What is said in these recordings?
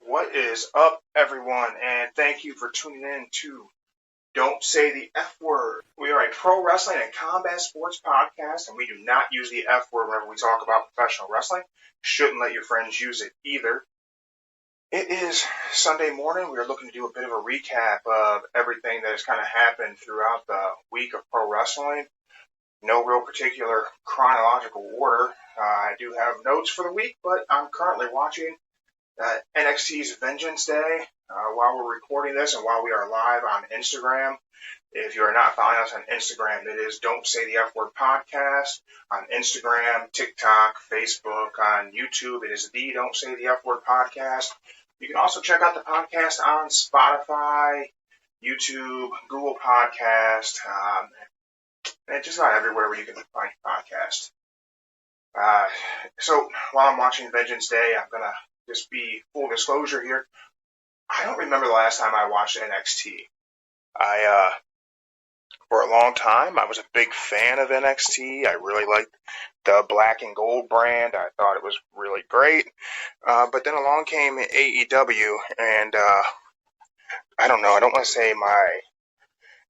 What is up, everyone, and thank you for tuning in to Don't Say the F Word. We are a pro wrestling and combat sports podcast, and we do not use the F word whenever we talk about professional wrestling. Shouldn't let your friends use it either. It is Sunday morning. We are looking to do a bit of a recap of everything that has kind of happened throughout the week of pro wrestling. No real particular chronological order. I do have notes for the week, but I'm currently watching NXT's Vengeance Day while we're recording this and while we are live on Instagram. If you are not following us on Instagram, it is Don't Say the F Word Podcast. On Instagram, TikTok, Facebook, on YouTube, it is the Don't Say the F Word Podcast. You can also check out the podcast on Spotify, YouTube, Google Podcast, and just about everywhere where you can find podcasts. So while I'm watching Vengeance Day, I'm going to just be full disclosure here. I don't remember the last time I watched NXT. For a long time, I was a big fan of NXT. I really liked the black and gold brand. I thought it was really great. But then along came AEW, and I don't know. I don't want to say my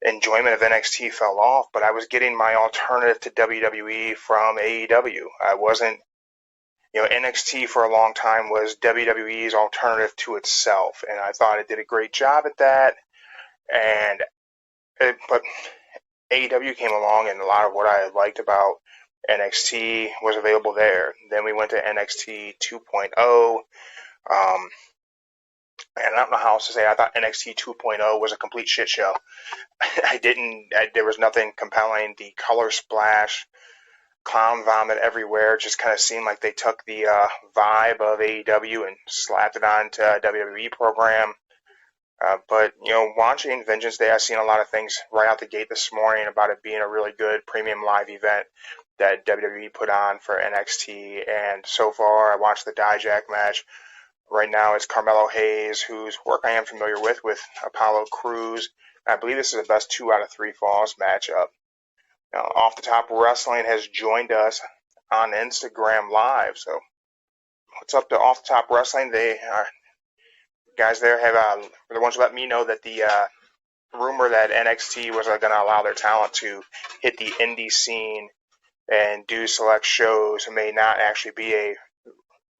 enjoyment of NXT fell off, but I was getting my alternative to WWE from AEW. I wasn't, NXT for a long time was WWE's alternative to itself, and I thought it did a great job at that. But AEW came along, and a lot of what I liked about NXT was available there. Then we went to NXT 2.0. And I don't know how else to say it. I thought NXT 2.0 was a complete shit show. There was nothing compelling. The color splash, clown vomit everywhere, just kind of seemed like they took the vibe of AEW and slapped it onto a WWE program. But watching Vengeance Day, I've seen a lot of things right out the gate this morning about it being a really good premium live event that WWE put on for NXT. And so far, I watched the Dijak match. Right now, it's Carmelo Hayes, whose work I am familiar with Apollo Crews. I believe this is the best 2 out of 3 falls matchup. Now, Off the Top Wrestling has joined us on Instagram Live. So, what's up to Off the Top Wrestling? They are guys there have the ones who let me know that the rumor that NXT was going to allow their talent to hit the indie scene and do select shows may not actually be a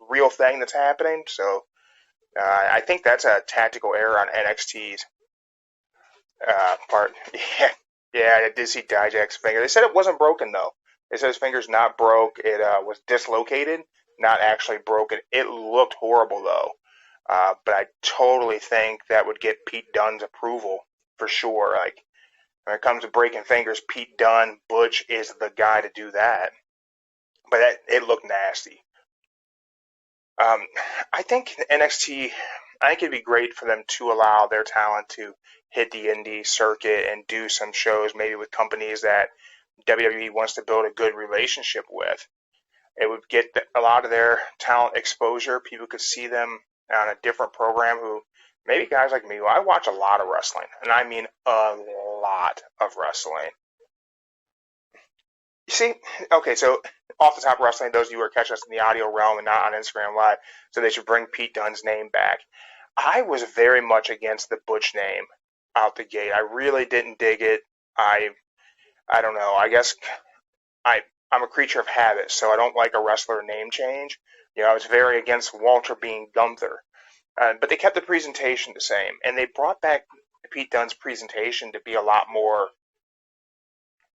real thing that's happening. So I think that's a tactical error on NXT's part. Yeah, I did see Dijak's finger. They said it wasn't broken, though. They said his finger's not broke. It was dislocated, not actually broken. It looked horrible, though. But I totally think that would get Pete Dunne's approval for sure. Like, when it comes to breaking fingers, Pete Dunne, Butch is the guy to do that. But it looked nasty. I think NXT, I think it'd be great for them to allow their talent to hit the indie circuit and do some shows maybe with companies that WWE wants to build a good relationship with. It would get a lot of their talent exposure. People could see them on a different program who, maybe guys like me, who I watch a lot of wrestling, and I mean a lot of wrestling. You see, okay, so Off the Top Wrestling, those of you who are catching us in the audio realm and not on Instagram Live, so they should bring Pete Dunne's name back. I was very much against the Butch name out the gate. I really didn't dig it. I don't know. I guess I'm a creature of habit, so I don't like a wrestler name change. I was very against Walter being Gunther. But they kept the presentation the same, and they brought back Pete Dunne's presentation to be a lot more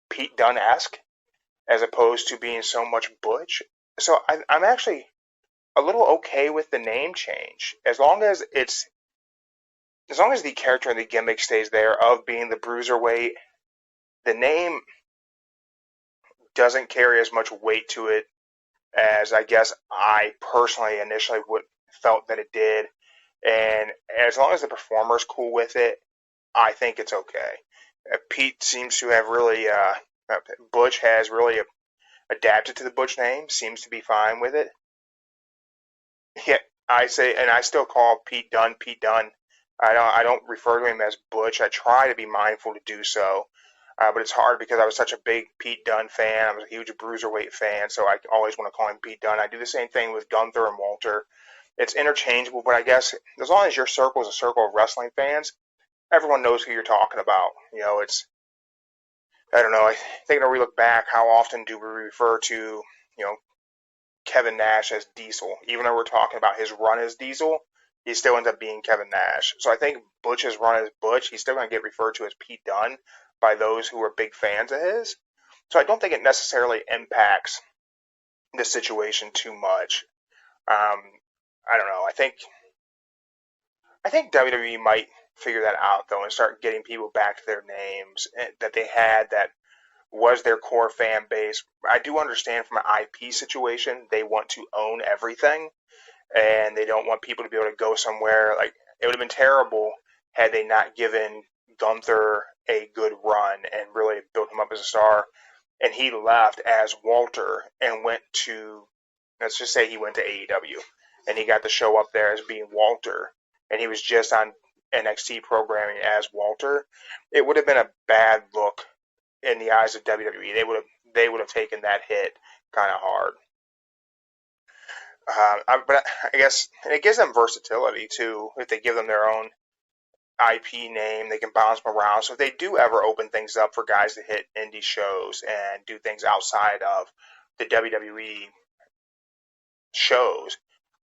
Pete Dunne-esque, as opposed to being so much Butch. So I'm actually a little okay with the name change, as long as the character and the gimmick stays there of being the bruiserweight. The name doesn't carry as much weight to it as I guess I personally initially felt that it did. And as long as the performer's cool with it, I think it's okay. Pete seems to have really, Butch has really adapted to the Butch name, seems to be fine with it. Yeah, I say, and I still call Pete Dunne Pete Dunne. I don't refer to him as Butch. I try to be mindful to do so. But it's hard because I was such a big Pete Dunne fan. I was a huge Bruiserweight fan, so I always want to call him Pete Dunne. I do the same thing with Gunther and Walter. It's interchangeable, but I guess as long as your circle is a circle of wrestling fans, everyone knows who you're talking about. I don't know. I think when we look back, how often do we refer to, Kevin Nash as Diesel? Even though we're talking about his run as Diesel, he still ends up being Kevin Nash. So I think Butch's run as Butch, he's still going to get referred to as Pete Dunne by those who are big fans of his. So I don't think it necessarily impacts the situation too much. I don't know. I think WWE might figure that out though and start getting people back to their names that they had that was their core fan base. I do understand from an IP situation, they want to own everything and they don't want people to be able to go somewhere. Like, it would have been terrible had they not given Gunther a good run and really built him up as a star. And he left as Walter and went to, let's just say he went to AEW and he got to show up there as being Walter and he was just on NXT programming as Walter. It would have been a bad look in the eyes of WWE. They would have taken that hit kind of hard. But I guess it gives them versatility too. If they give them their own IP name, they can bounce them around. So if they do ever open things up for guys to hit indie shows and do things outside of the WWE shows,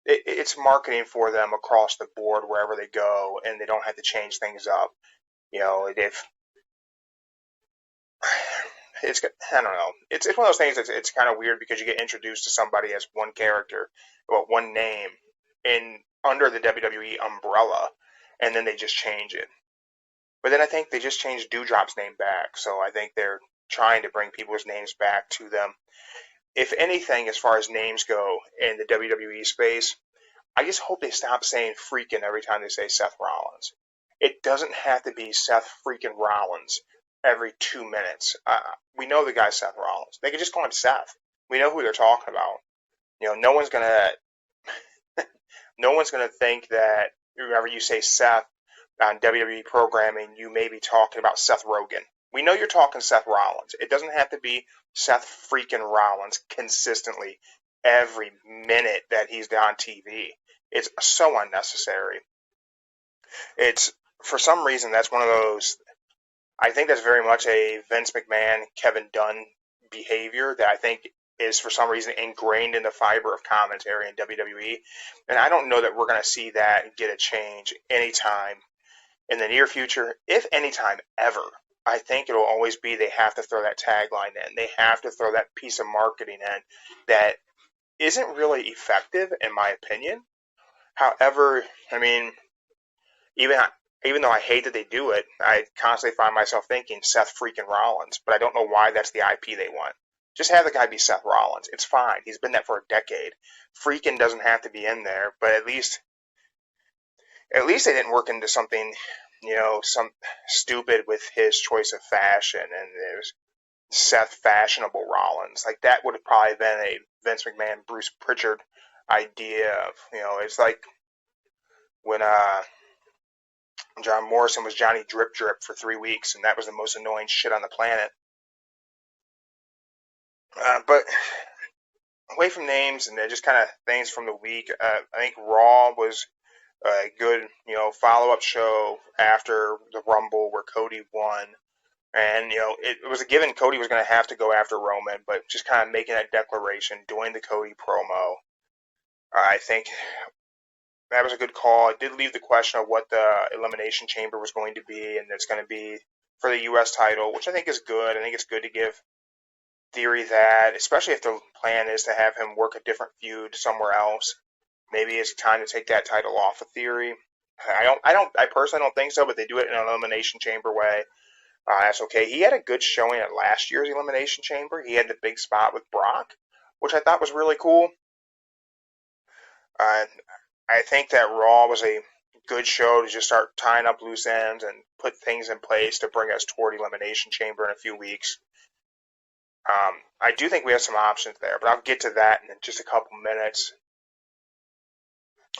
it's marketing for them across the board wherever they go, and they don't have to change things up. If I don't know. It's one of those things it's kind of weird because you get introduced to somebody as one character, well, one name, under the WWE umbrella, and then they just change it. But then I think they just changed Doudrop's name back, so I think they're trying to bring people's names back to them. If anything, as far as names go in the WWE space, I just hope they stop saying freaking every time they say Seth Rollins. It doesn't have to be Seth freaking Rollins every 2 minutes. We know the guy Seth Rollins. They could just call him Seth. We know who they're talking about. No one's gonna think that whenever you say Seth on WWE programming, you may be talking about Seth Rogen. We know you're talking Seth Rollins. It doesn't have to be Seth freaking Rollins consistently every minute that he's on TV. It's so unnecessary. It's, for some reason, that's one of those, I think that's very much a Vince McMahon, Kevin Dunn behavior that I think is for some reason ingrained in the fiber of commentary in WWE. And I don't know that we're going to see that get a change anytime in the near future, if anytime ever. I think it'll always be they have to throw that tagline in. They have to throw that piece of marketing in that isn't really effective, in my opinion. However, I mean, even though I hate that they do it, I constantly find myself thinking Seth freaking Rollins, but I don't know why that's the IP they want. Just have the guy be Seth Rollins. It's fine. He's been that for a decade. Freaking doesn't have to be in there, but at least they didn't work into something, some stupid with his choice of fashion, and there's Seth Fashionable Rollins. Like, that would have probably been a Vince McMahon, Bruce Pritchard idea of, it's like when John Morrison was Johnny Drip Drip for 3 weeks, and that was the most annoying shit on the planet. But away from names and just kind of things from the week, I think Raw was a good, follow-up show after the Rumble where Cody won. And, it was a given Cody was going to have to go after Roman, but just kind of making that declaration, doing the Cody promo, I think that was a good call. It did leave the question of what the Elimination Chamber was going to be, and it's going to be for the U.S. title, which I think is good. I think it's good to give Theory that, especially if the plan is to have him work a different feud somewhere else. Maybe it's time to take that title off of Theory. I personally don't think so, but they do it in an Elimination Chamber way. That's okay. He had a good showing at last year's Elimination Chamber. He had the big spot with Brock, which I thought was really cool. I think that Raw was a good show to just start tying up loose ends and put things in place to bring us toward Elimination Chamber in a few weeks. I do think we have some options there, but I'll get to that in just a couple minutes.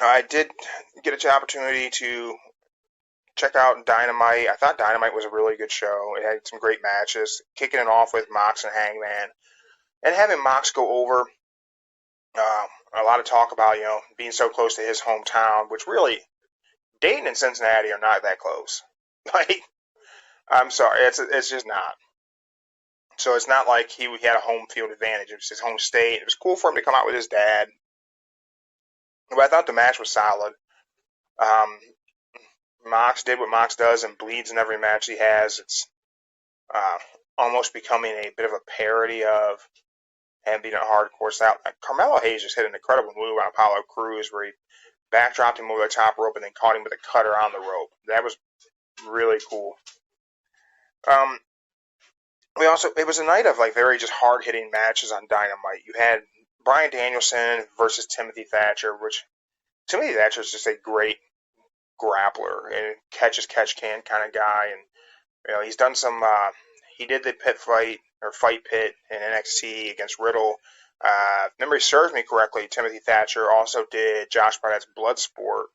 I did get an opportunity to check out Dynamite. I thought Dynamite was a really good show. It had some great matches, kicking it off with Mox and Hangman, and having Mox go over a lot of talk about, being so close to his hometown, which really, Dayton and Cincinnati are not that close. Like, I'm sorry, it's just not. So it's not like he had a home field advantage. It was his home state. It was cool for him to come out with his dad. But I thought the match was solid. Um, Mox did what Mox does and bleeds in every match he has. It's uh, almost becoming a bit of a parody of him being a hardcore style. Carmelo Hayes just hit an incredible move on Apollo Crews where he backdropped him over the top rope and then caught him with a cutter on the rope. That was really cool. Um, it was a night of like very just hard hitting matches on Dynamite. You had Bryan Danielson versus Timothy Thatcher, which Timothy Thatcher is just a great grappler and catch can kind of guy, and he's done some. He did the fight pit in NXT against Riddle. If memory serves me correctly, Timothy Thatcher also did Josh Barnett's Bloodsport.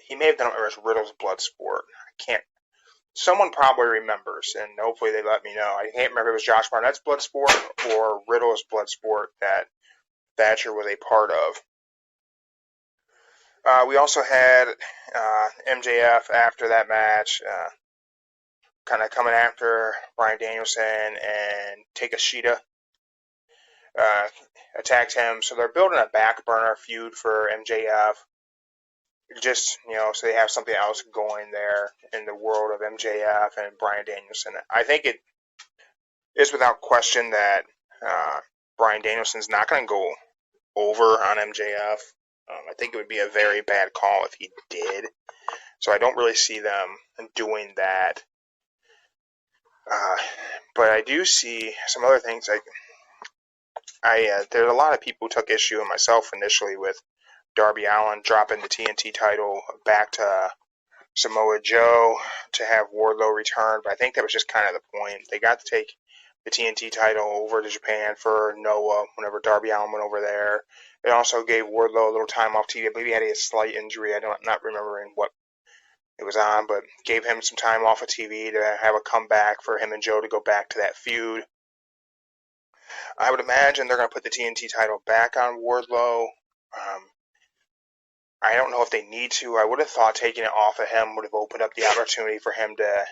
He may have done it as Riddle's Bloodsport. I can't. Someone probably remembers, and hopefully they let me know. I can't remember if it was Josh Barnett's Bloodsport or Riddle's Bloodsport that Thatcher was a part of. We also had MJF after that match, kind of coming after Bryan Danielson, and Takeshita attacked him. So they're building a back burner feud for MJF. Just, so they have something else going there in the world of MJF and Bryan Danielson. I think it is without question that Bryan Danielson's not going to go over on MJF. I think it would be a very bad call if he did. So I don't really see them doing that. But I do see some other things. There's a lot of people who took issue, and myself initially, with Darby Allin dropping the TNT title back to Samoa Joe to have Wardlow return. But I think that was just kind of the point. They got to take the TNT title over to Japan for Noah whenever Darby Allin went over there. It also gave Wardlow a little time off TV. I believe he had a slight injury. I'm not remembering what it was on, but gave him some time off of TV to have a comeback for him and Joe to go back to that feud. I would imagine they're going to put the TNT title back on Wardlow. I don't know if they need to. I would have thought taking it off of him would have opened up the opportunity for him to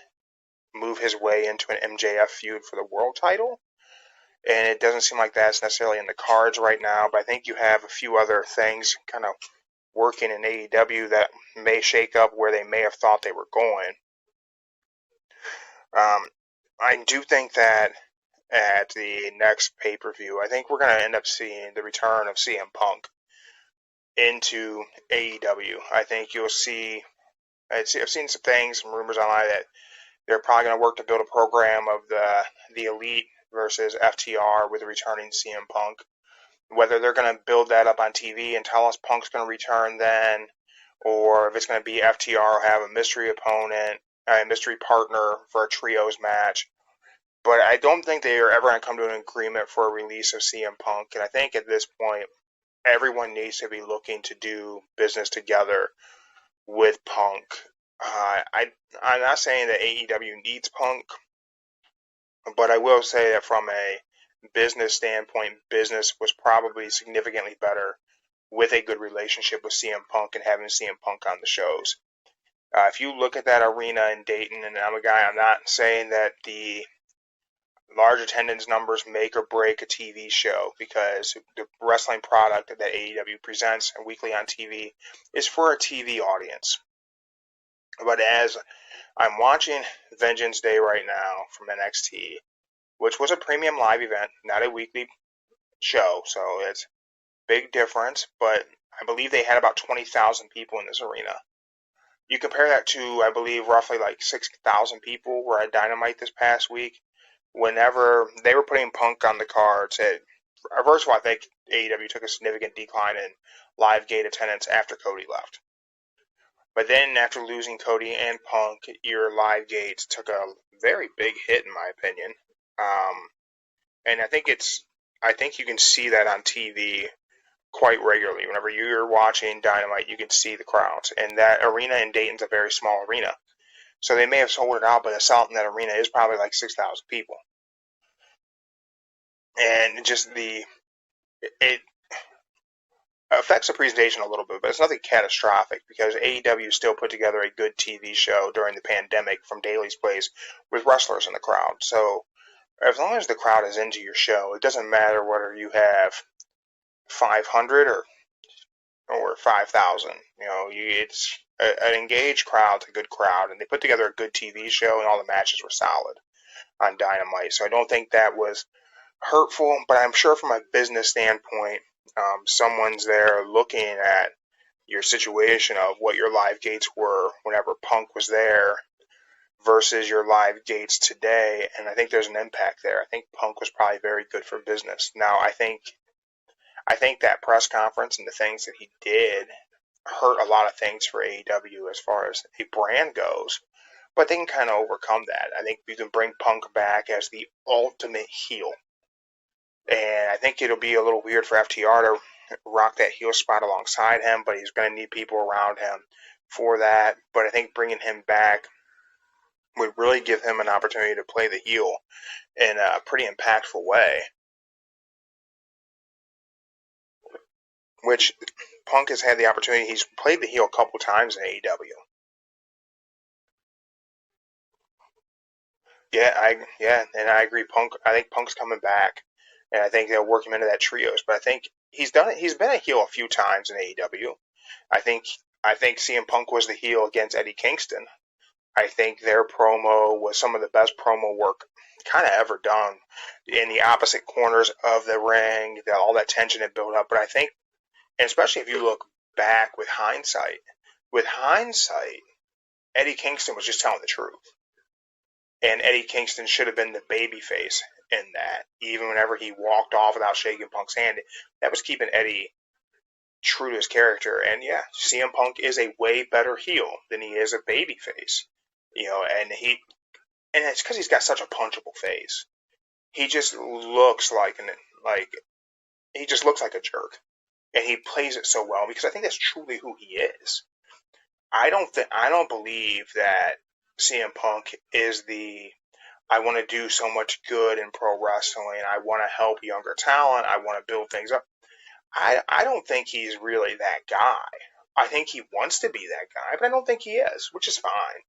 move his way into an MJF feud for the world title. And it doesn't seem like that's necessarily in the cards right now, but I think you have a few other things kind of working in AEW that may shake up where they may have thought they were going. I do think that at the next pay-per-view, I think we're going to end up seeing the return of CM Punk into AEW. I think you'll see, I've seen some things, some rumors online that they're probably going to work to build a program of the Elite versus FTR with a returning CM Punk. Whether they're going to build that up on TV and tell us Punk's going to return then, or if it's going to be FTR have a mystery opponent, a mystery partner for a trios match. But I don't think they are ever going to come to an agreement for a release of CM Punk. And I think at this point, everyone needs to be looking to do business together with Punk. I'm not saying that AEW needs Punk, but I will say that from a business standpoint, business was probably significantly better with a good relationship with CM Punk and having CM Punk on the shows. If you look at that arena in Dayton, and I'm not saying that the large attendance numbers make or break a TV show, because the wrestling product that AEW presents weekly on TV is for a TV audience. But as I'm watching Vengeance Day right now from NXT, which was a premium live event, not a weekly show, so it's a big difference, but I believe they had about 20,000 people in this arena. You compare that to, I believe, roughly like 6,000 people were at Dynamite this past week. Whenever they were putting Punk on the cards, first of all, I think AEW took a significant decline in live gate attendance after Cody left. But then after losing Cody and Punk, your live gates took a very big hit, in my opinion. And I think you can see that on TV quite regularly. Whenever you're watching Dynamite, you can see the crowds. And that arena in Dayton's a very small arena. So they may have sold it out, but the salt in that arena is probably like 6,000 people. And just affects the presentation a little bit, but it's nothing catastrophic because AEW still put together a good TV show during the pandemic from Daly's Place with wrestlers in the crowd. So as long as the crowd is into your show, it doesn't matter whether you have 500 or 5,000. It's an engaged crowd's a good crowd, and they put together a good TV show, and all the matches were solid on Dynamite. So I don't think that was hurtful, but I'm sure from a business standpoint, someone's there looking at your situation of what your live gates were whenever Punk was there versus your live gates today, and I think there's an impact there. I think Punk was probably very good for business. Now, I think that press conference and the things that he did hurt a lot of things for AEW as far as a brand goes, but they can kind of overcome that. I think you can bring Punk back as the ultimate heel. And I think it'll be a little weird for FTR to rock that heel spot alongside him, but he's going to need people around him for that. But I think bringing him back would really give him an opportunity to play the heel in a pretty impactful way, which Punk has had the opportunity. He's played the heel a couple times in AEW. And I agree. I think Punk's coming back, and I think they'll work him into that trios. But I think he's done it. He's been a heel a few times in AEW. I think CM Punk was the heel against Eddie Kingston. I think their promo was some of the best promo work kind of ever done in the opposite corners of the ring. All that tension had built up. But I think, and especially if you look back with hindsight, Eddie Kingston was just telling the truth. And Eddie Kingston should have been the babyface in that. Even whenever he walked off without shaking Punk's hand, that was keeping Eddie true to his character. And yeah, CM Punk is a way better heel than he is a babyface. And it's because he's got such a punchable face. He just looks like a jerk, and he plays it so well because I think that's truly who he is. I don't believe that CM Punk is I want to do so much good in pro wrestling. I want to help younger talent. I want to build things up. I don't think he's really that guy. I think he wants to be that guy, but I don't think he is, which is fine.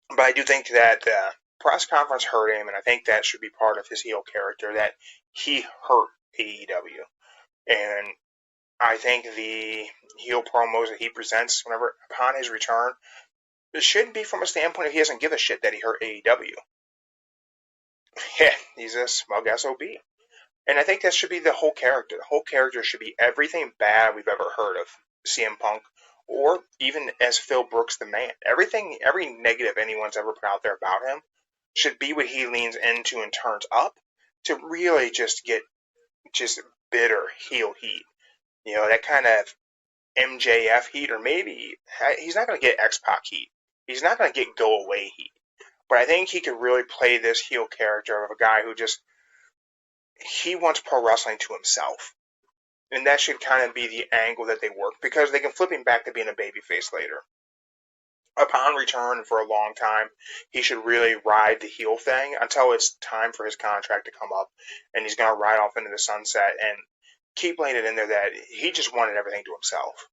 But I do think that the press conference hurt him, and I think that should be part of his heel character, that he hurt AEW. And I think the heel promos that he presents upon his return, it shouldn't be from a standpoint of he doesn't give a shit that he hurt AEW. Yeah, he's a smug SOB. And I think that should be the whole character. The whole character should be everything bad we've ever heard of CM Punk, or even as Phil Brooks the Man. Every negative anyone's ever put out there about him should be what he leans into and turns up to really just get bitter heel heat. That kind of MJF heat, or maybe he's not going to get X-Pac heat. He's not going to get go away heat. But I think he could really play this heel character of a guy who he wants pro wrestling to himself. And that should kind of be the angle that they work, because they can flip him back to being a babyface later. Upon return for a long time, he should really ride the heel thing until it's time for his contract to come up, and he's going to ride off into the sunset and keep laying it in there that he just wanted everything to himself.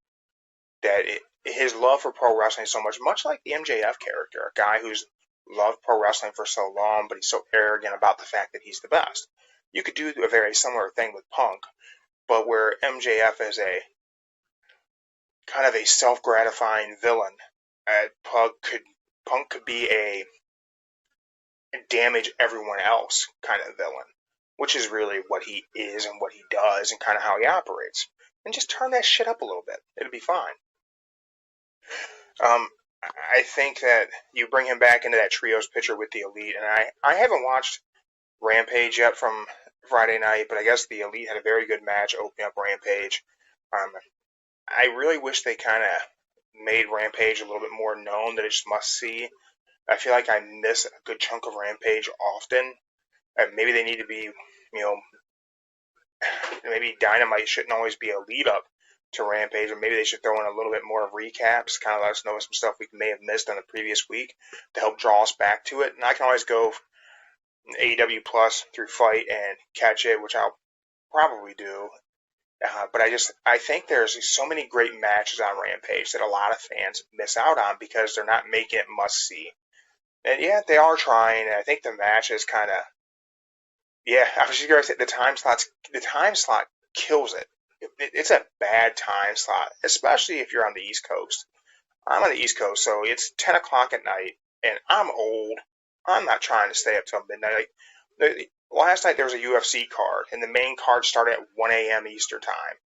That his love for pro wrestling is so much like the MJF character, a guy who's loved pro wrestling for so long, but he's so arrogant about the fact that he's the best. You could do a very similar thing with Punk, but where MJF is a kind of a self-gratifying villain, Punk could be a damage everyone else kind of villain, which is really what he is and what he does and kind of how he operates. And just turn that shit up a little bit. It'll be fine. I think that you bring him back into that trios picture with the Elite, and I haven't watched Rampage yet from Friday night, but I guess the Elite had a very good match opening up Rampage. I really wish they kind of made Rampage a little bit more known, that it's must-see. I feel like I miss a good chunk of Rampage often. Maybe they need to be, maybe Dynamite shouldn't always be a lead-up to Rampage, or maybe they should throw in a little bit more of recaps, kind of let us know some stuff we may have missed on the previous week to help draw us back to it. And I can always go AEW Plus through Fight and catch it, which I'll probably do But I think there's so many great matches on Rampage that a lot of fans miss out on because they're not making it must see. And yeah, they are trying. And I think the match is kind of, yeah. I was just gonna say the time slot kills it. It's a bad time slot, especially if you're on the East Coast. I'm on the East Coast, so it's 10 o'clock at night, and I'm old. I'm not trying to stay up till midnight. Like last night, there was a UFC card, and the main card started at 1 a.m. Eastern time.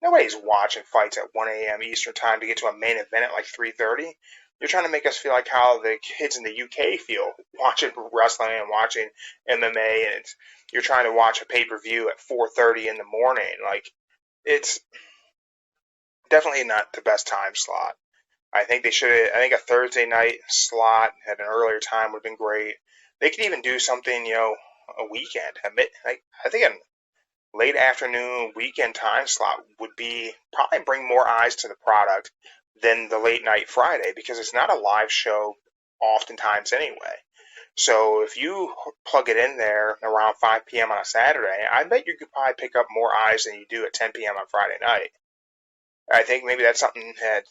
Nobody's watching fights at 1 a.m. Eastern time to get to a main event at like 3:30. You're trying to make us feel like how the kids in the UK feel watching wrestling and watching MMA, and you're trying to watch a pay-per-view at 4:30 in the morning. Like it's definitely not the best time slot. I think they should. I think a Thursday night slot at an earlier time would have been great. They could even do something, a weekend. I think a late afternoon weekend time slot would be probably bring more eyes to the product than the late night Friday because it's not a live show oftentimes anyway. So if you plug it in there around 5 p.m. on a Saturday, I bet you could probably pick up more eyes than you do at 10 p.m. on Friday night. I think maybe that's something that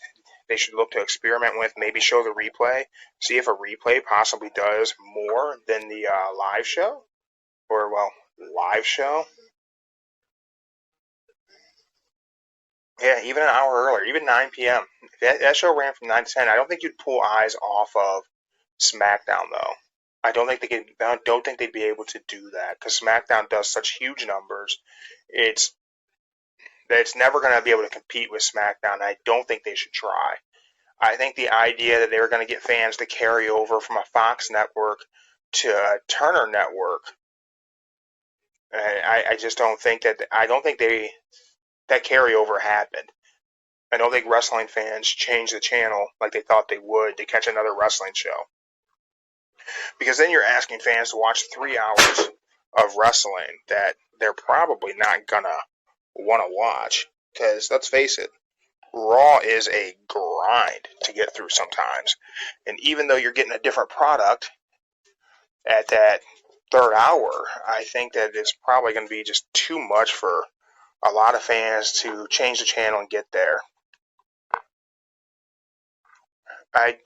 they should look to experiment with. Maybe show the replay, see if a replay possibly does more than the live show, or live show. Yeah, even an hour earlier, even 9 p.m. If that show ran from 9 to 10, I don't think you'd pull eyes off of SmackDown though. I don't think they'd be able to do that because SmackDown does such huge numbers. It's it's never going to be able to compete with SmackDown. I don't think they should try. I think the idea that they were going to get fans to carry over from a Fox network to a Turner network, I just don't think that. I don't think that carryover happened. I don't think wrestling fans changed the channel like they thought they would to catch another wrestling show. Because then you're asking fans to watch 3 hours of wrestling that they're probably not gonna want to watch. Because let's face it, Raw is a grind to get through sometimes. And even though you're getting a different product at that third hour, I think that it's probably going to be just too much for a lot of fans to change the channel and get there. I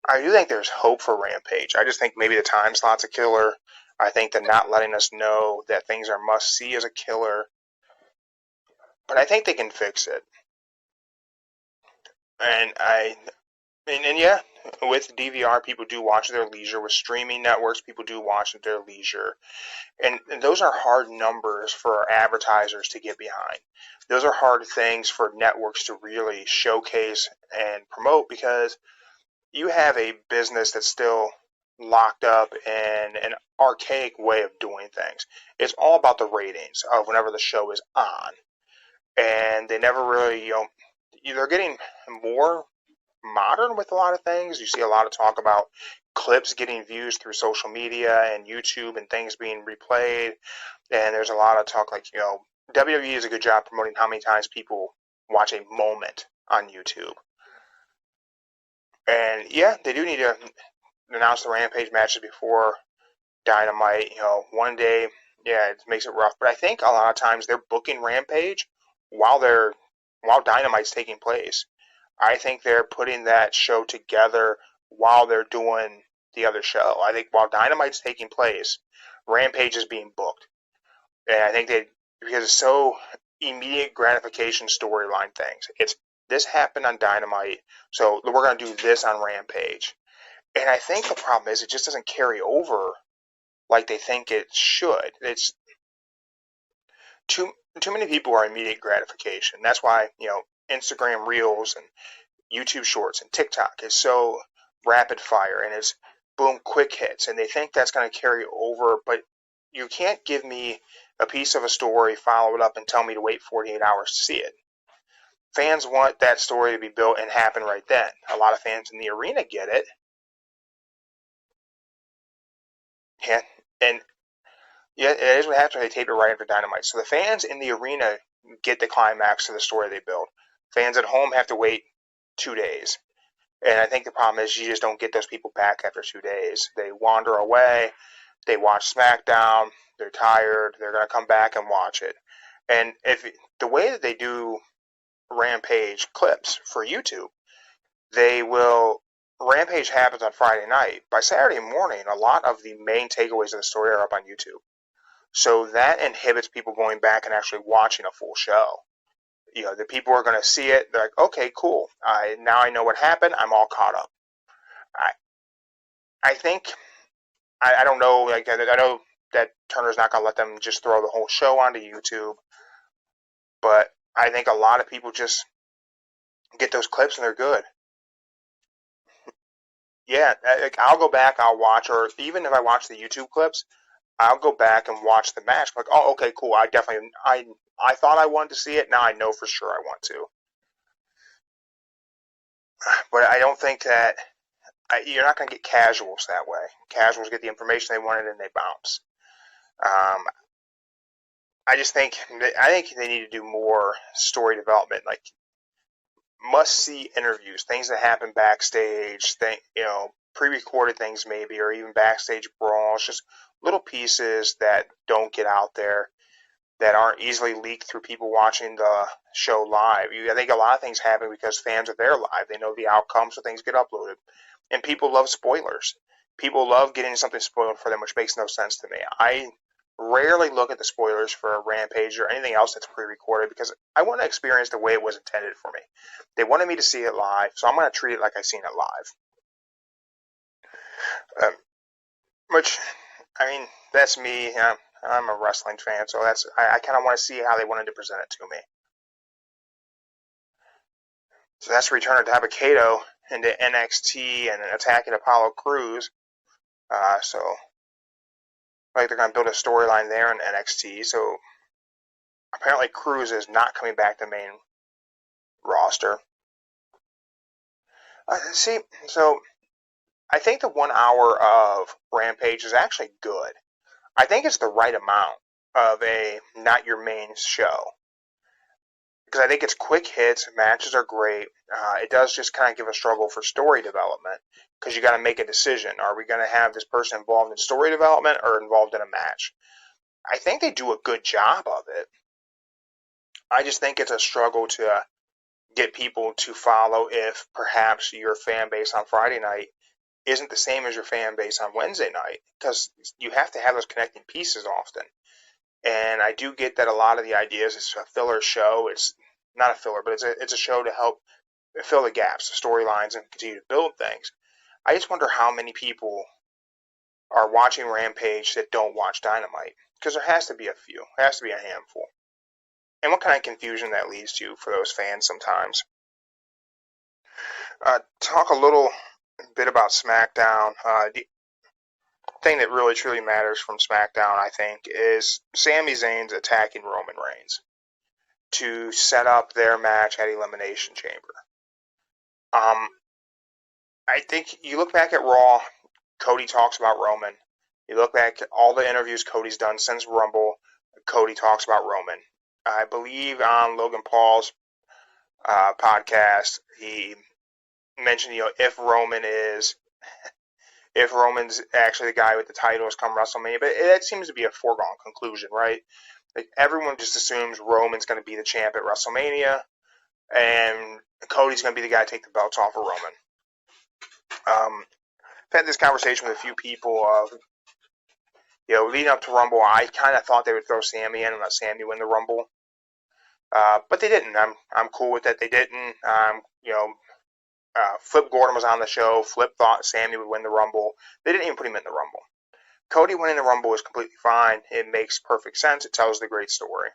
I do think there's hope for Rampage. I just think maybe the time slot's a killer. I think that not letting us know that things are must see is a killer. But I think they can fix it. And yeah, with DVR, people do watch at their leisure. With streaming networks, people do watch at their leisure. And those are hard numbers for advertisers to get behind. Those are hard things for networks to really showcase and promote because you have a business that's still locked up in an archaic way of doing things. It's all about the ratings of whenever the show is on. And they never really, they're getting more modern with a lot of things. You see a lot of talk about clips getting views through social media and YouTube and things being replayed. And there's a lot of talk like, WWE does a good job promoting how many times people watch a moment on YouTube. And yeah, they do need to announce the Rampage matches before Dynamite. One day, yeah, it makes it rough. But I think a lot of times they're booking Rampage while Dynamite's taking place. I think they're putting that show together while they're doing the other show. I think while Dynamite's taking place, Rampage is being booked. And I think because it's so immediate gratification storyline things. It's this happened on Dynamite, so we're going to do this on Rampage. And I think the problem is it just doesn't carry over like they think it should. It's too many people are immediate gratification. That's why, Instagram Reels and YouTube Shorts and TikTok is so rapid fire and it's boom, quick hits. And they think that's going to carry over, but you can't give me a piece of a story, follow it up, and tell me to wait 48 hours to see it. Fans want that story to be built and happen right then. A lot of fans in the arena get it. Yeah, and yeah, it is what happens when they tape it right after Dynamite. So the fans in the arena get the climax of the story they build. Fans at home have to wait 2 days. And I think the problem is you just don't get those people back after 2 days. They wander away. They watch SmackDown. They're tired. They're going to come back and watch it. And if the way that they do Rampage clips for YouTube, they will Rampage happens on Friday night. By Saturday morning, a lot of the main takeaways of the story are up on YouTube. So that inhibits people going back and actually watching a full show. The people are going to see it. They're like, okay, cool. Now I know what happened. I'm all caught up. I think, I don't know, like, I know that Turner's not going to let them just throw the whole show onto YouTube, but I think a lot of people just get those clips and they're good. Yeah, like, I'll go back, I'll watch, or even if I watch the YouTube clips, I'll go back and watch the match. Like, oh, okay, cool. I thought I wanted to see it. Now I know for sure I want to. But I don't think that you're not going to get casuals that way. Casuals get the information they wanted and they bounce. I think they need to do more story development, like must-see interviews, things that happen backstage, pre-recorded things maybe, or even backstage brawls, just little pieces that don't get out there, that aren't easily leaked through people watching the show live. I think a lot of things happen because fans are there live. They know the outcome, so things get uploaded. And people love spoilers. People love getting something spoiled for them, which makes no sense to me. I rarely look at the spoilers for a Rampage or anything else that's pre-recorded because I want to experience the way it was intended for me. They wanted me to see it live, so I'm going to treat it like I've seen it live. Which, I mean, that's me. I'm a wrestling fan, so I kind of want to see how they wanted to present it to me. So that's return of Dabba-Kato into NXT and attacking Apollo Crews. So, like, they're going to build a storyline there in NXT. So, apparently Crews is not coming back to the main roster. So I think the 1 hour of Rampage is actually good. I think it's the right amount of a not your main show. Because I think it's quick hits, matches are great. It does just kind of give a struggle for story development because you got to make a decision. Are we going to have this person involved in story development or involved in a match? I think they do a good job of it. I just think it's a struggle to get people to follow if perhaps your fan base on Friday night isn't the same as your fan base on Wednesday night, because you have to have those connecting pieces often. And I do get that a lot of the ideas is a filler show. It's not a filler, but it's a show to help fill the gaps, the storylines, and continue to build things. I just wonder how many people are watching Rampage that don't watch Dynamite, because there has to be a few. There has to be a handful. And what kind of confusion that leads to for those fans sometimes. Talk a little bit about SmackDown. The thing that really truly matters from SmackDown, I think, is Sami Zayn's attacking Roman Reigns to set up their match at Elimination Chamber. I think you look back at Raw, Cody talks about Roman. You look back at all the interviews Cody's done since Rumble, Cody talks about Roman. I believe on Logan Paul's podcast, he mentioned, if Roman's actually the guy with the titles come WrestleMania, but it seems to be a foregone conclusion, right? Like, everyone just assumes Roman's going to be the champ at WrestleMania, and Cody's going to be the guy to take the belts off of Roman. I've had this conversation with a few people of, leading up to Rumble, I kind of thought they would throw Sami in and let Sami win the Rumble. But they didn't. I'm cool with that. They didn't. Flip Gordon was on the show. Flip thought Sami would win the Rumble. They didn't even put him in the Rumble. Cody winning the Rumble is completely fine. It makes perfect sense. It tells the great story.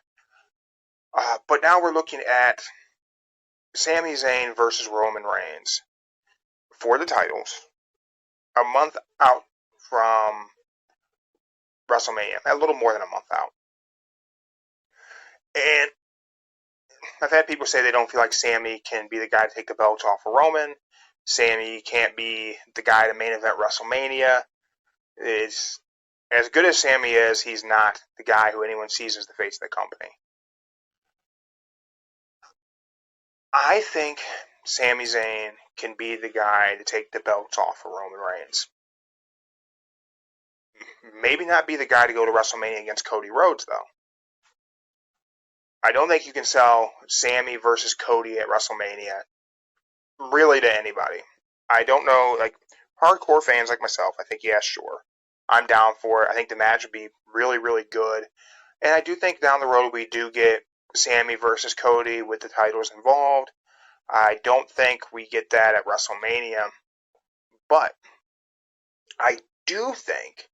But now we're looking at Sami Zayn versus Roman Reigns for the titles a month out from WrestleMania. A little more than a month out. And I've had people say they don't feel like Sami can be the guy to take the belts off of Roman. Sami can't be the guy to main event WrestleMania. It's, as good as Sami is, he's not the guy who anyone sees as the face of the company. I think Sami Zayn can be the guy to take the belts off of Roman Reigns. Maybe not be the guy to go to WrestleMania against Cody Rhodes, though. I don't think you can sell Sammy versus Cody at WrestleMania really to anybody. I don't know, like hardcore fans like myself, I think, yeah, sure. I'm down for it. I think the match would be really, really good. And I do think down the road we do get Sammy versus Cody with the titles involved. I don't think we get that at WrestleMania, but I do think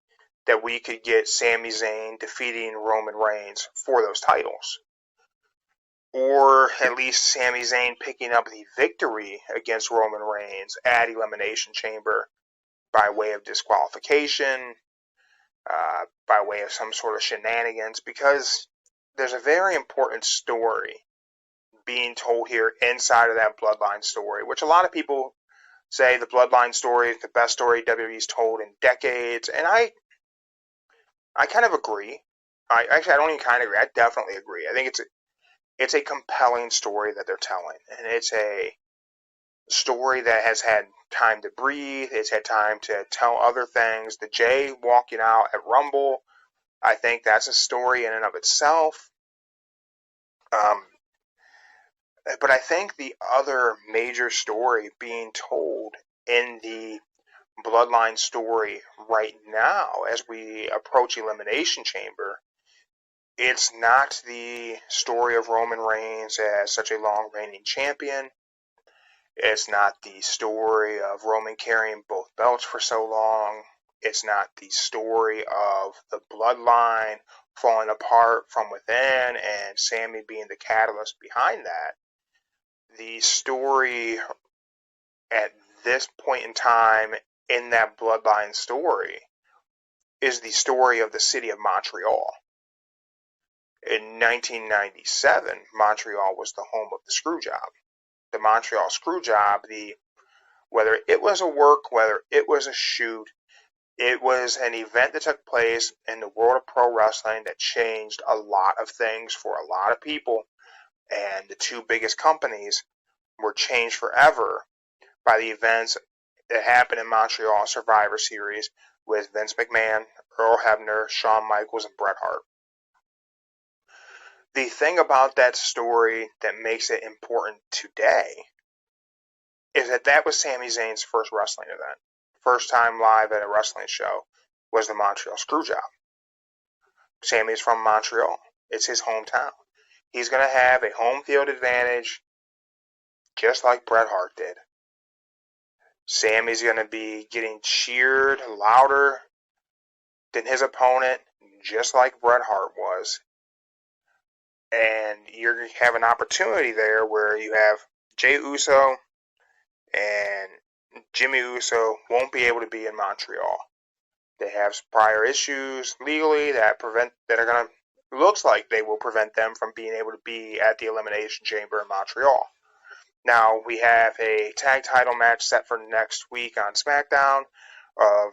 that we could get Sami Zayn defeating Roman Reigns for those titles. Or at least Sami Zayn picking up the victory against Roman Reigns at Elimination Chamber by way of disqualification, by way of some sort of shenanigans, because there's a very important story being told here inside of that Bloodline story, which a lot of people say the Bloodline story is the best story WWE's told in decades, and I kind of agree. I don't even kind of agree. I definitely agree. I think it's a compelling story that they're telling, and it's a story that has had time to breathe. It's had time to tell other things. The Jay walking out at Rumble, I think that's a story in and of itself. But I think the other major story being told in the Bloodline story right now, as we approach Elimination Chamber, it's not the story of Roman Reigns as such a long reigning champion. It's not the story of Roman carrying both belts for so long. It's not the story of the Bloodline falling apart from within and Sammy being the catalyst behind that. The story at this point in time in that Bloodline story is the story of the city of Montreal. In 1997, Montreal was the home of the Screwjob. The Montreal Screwjob, whether it was a work, whether it was a shoot, it was an event that took place in the world of pro wrestling that changed a lot of things for a lot of people, and the two biggest companies were changed forever by the events that happened in Montreal Survivor Series with Vince McMahon, Earl Hebner, Shawn Michaels, and Bret Hart. The thing about that story that makes it important today is that was Sami Zayn's first wrestling event. First time live at a wrestling show was the Montreal Screwjob. Sammy's from Montreal. It's his hometown. He's going to have a home field advantage just like Bret Hart did. Sammy's going to be getting cheered louder than his opponent, just like Bret Hart was. And you're going to have an opportunity there where you have Jey Uso and Jimmy Uso won't be able to be in Montreal. They have prior issues legally that are going to, looks like they will prevent them from being able to be at the Elimination Chamber in Montreal. Now, we have a tag title match set for next week on SmackDown of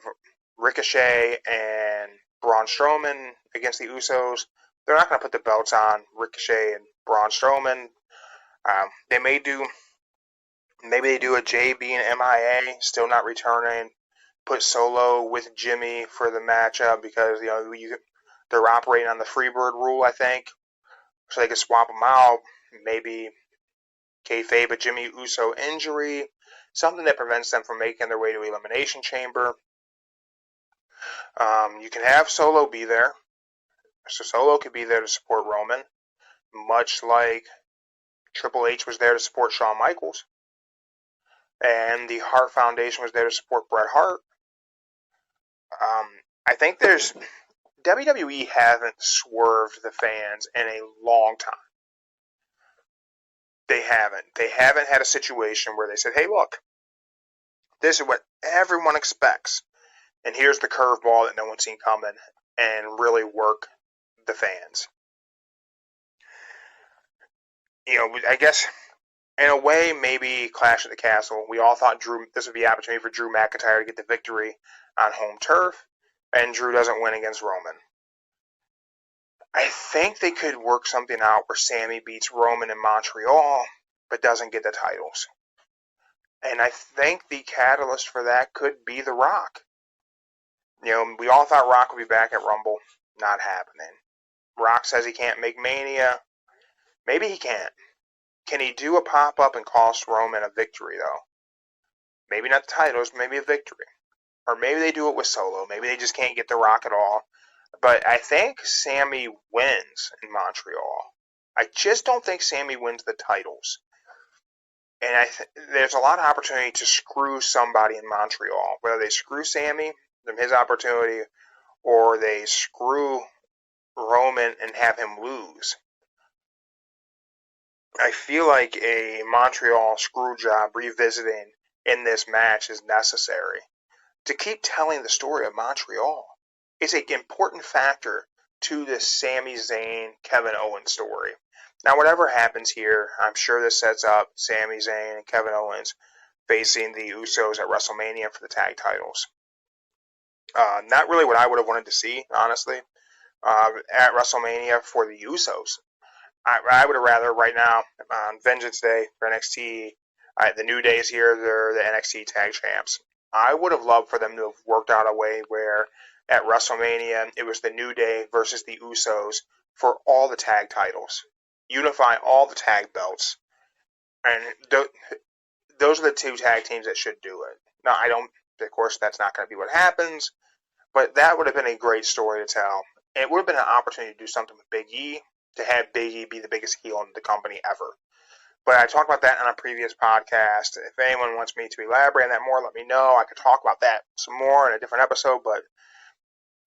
Ricochet and Braun Strowman against the Usos. They're not going to put the belts on Ricochet and Braun Strowman. Maybe they do a Jay being MIA, still not returning. Put Solo with Jimmy for the matchup because they're operating on the Freebird rule, I think, so they can swap them out. Maybe kayfabe a Jimmy Uso injury, something that prevents them from making their way to Elimination Chamber. You can have Solo be there. So Solo could be there to support Roman, much like Triple H was there to support Shawn Michaels. And the Hart Foundation was there to support Bret Hart. I think WWE haven't swerved the fans in a long time. They haven't had a situation where they said, hey, look, this is what everyone expects. And here's the curveball that no one's seen coming, and really work the fans. I guess in a way, maybe Clash at the Castle. We all thought this would be an opportunity for Drew McIntyre to get the victory on home turf, and Drew doesn't win against Roman. I think they could work something out where Sammy beats Roman in Montreal, but doesn't get the titles. And I think the catalyst for that could be The Rock. We all thought Rock would be back at Rumble. Not happening. Rock says he can't make Mania. Maybe he can't. Can he do a pop-up and cost Roman a victory, though? Maybe not the titles, maybe a victory. Or maybe they do it with Solo. Maybe they just can't get The Rock at all. But I think Sammy wins in Montreal. I just don't think Sammy wins the titles. And there's a lot of opportunity to screw somebody in Montreal. Whether they screw Sammy, his opportunity, or they screw Roman and have him lose. I feel like a Montreal screw job revisiting in this match is necessary to keep telling the story of Montreal. It's an important factor to the Sami Zayn, Kevin Owens story. Now, whatever happens here, I'm sure this sets up Sami Zayn and Kevin Owens facing the Usos at WrestleMania for the tag titles. Not really what I would have wanted to see, honestly, at WrestleMania for the Usos. I would have rather right now on Vengeance Day for NXT. The New Day is here; they're the NXT Tag Champs. I would have loved for them to have worked out a way where at WrestleMania it was the New Day versus the Usos for all the tag titles, unify all the tag belts, and those are the two tag teams that should do it. Now, I don't. Of course, that's not going to be what happens, but that would have been a great story to tell. And it would have been an opportunity to do something with Big E, to have Big E be the biggest heel in the company ever. But I talked about that on a previous podcast. If anyone wants me to elaborate on that more, let me know. I could talk about that some more in a different episode, but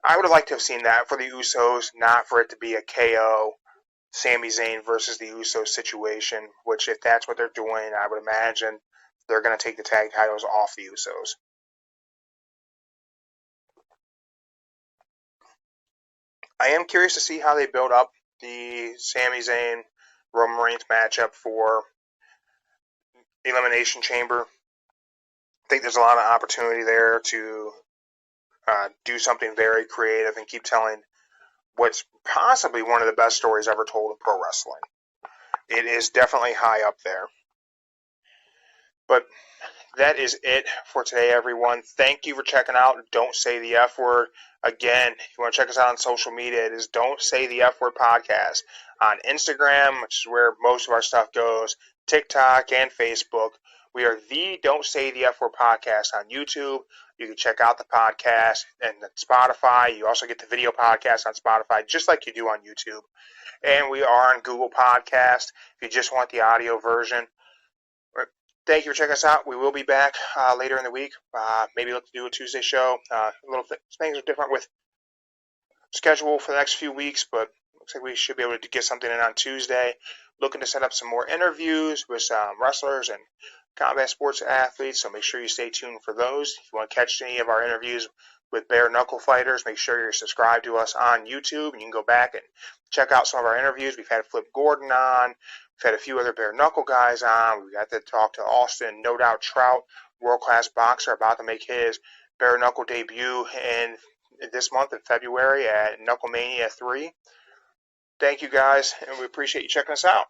I would have liked to have seen that for the Usos, not for it to be a KO, Sami Zayn versus the Usos situation, which if that's what they're doing, I would imagine they're going to take the tag titles off the Usos. I am curious to see how they build up the Sami Zayn Roman Reigns matchup for Elimination Chamber. I think there's a lot of opportunity there to do something very creative and keep telling what's possibly one of the best stories ever told in pro wrestling. It is definitely high up there. But that is it for today, everyone. Thank you for checking out Don't Say the F Word. Again, if you want to check us out on social media, it is Don't Say the F Word Podcast on Instagram, which is where most of our stuff goes, TikTok, and Facebook. We are the Don't Say the F Word Podcast on YouTube. You can check out the podcast and Spotify. You also get the video podcast on Spotify, just like you do on YouTube. And we are on Google Podcast if you just want the audio version. Thank you for checking us out. We will be back later in the week. Maybe look to do a Tuesday show. Things are different with schedule for the next few weeks, but looks like we should be able to get something in on Tuesday. Looking to set up some more interviews with some wrestlers and combat sports athletes, so make sure you stay tuned for those. If you want to catch any of our interviews with bare knuckle fighters, make sure you're subscribed to us on YouTube, and you can go back and check out some of our interviews. We've had Flip Gordon on. We've had a few other bare knuckle guys on. We got to talk to Austin No Doubt Trout, world-class boxer, about to make his bare knuckle debut in this month in February at Knucklemania 3. Thank you guys, and we appreciate you checking us out.